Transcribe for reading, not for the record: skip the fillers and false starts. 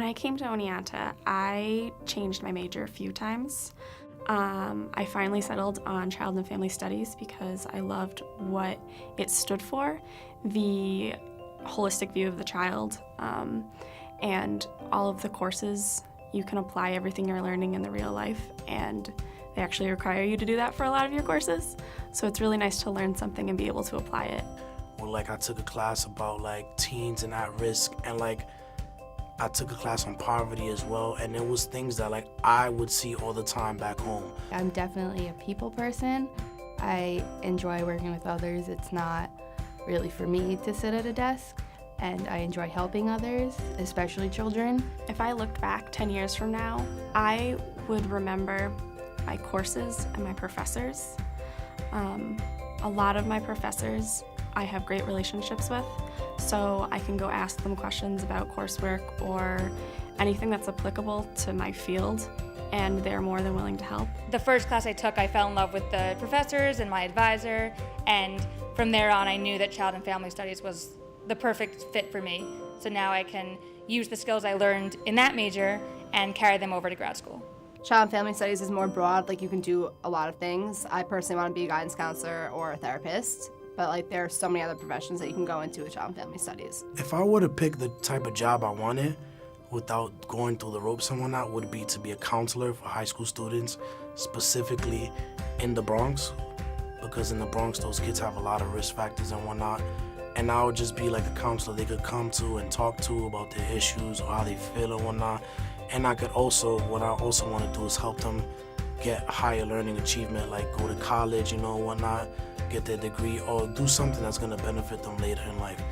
I came to Oneonta, I changed my major a few times. I finally settled on Child and Family Studies because I loved what it stood for, the holistic view of the child, and all of the courses. You can apply everything you're learning in the real life, and they actually require you to do that for a lot of your courses. So it's really nice to learn something and be able to apply it. Well, I took a class about teens and at risk, and I took a class on poverty as well, and it was things that I would see all the time back home. I'm definitely a people person. I enjoy working with others. It's not really for me to sit at a desk, and I enjoy helping others, especially children. If I looked back 10 years from now, I would remember my courses and my professors. A lot of my professors I have great relationships with, so I can go ask them questions about coursework or anything that's applicable to my field, and they're more than willing to help. The first class I took, I fell in love with the professors and my advisor, and from there on I knew that Child and Family Studies was the perfect fit for me. So now I can use the skills I learned in that major and carry them over to grad school. Child and Family Studies is more broad, you can do a lot of things. I personally want to be a guidance counselor or a therapist, but there are so many other professions that you can go into with Child and Family Studies. If I were to pick the type of job I wanted without going through the ropes and whatnot, would be to be a counselor for high school students, specifically in the Bronx, because in the Bronx those kids have a lot of risk factors and whatnot. And I would just be a counselor they could come to and talk to about their issues or how they feel and whatnot. And what I also want to do is help them get higher learning achievement, go to college, whatnot, get their degree, or do something that's going to benefit them later in life.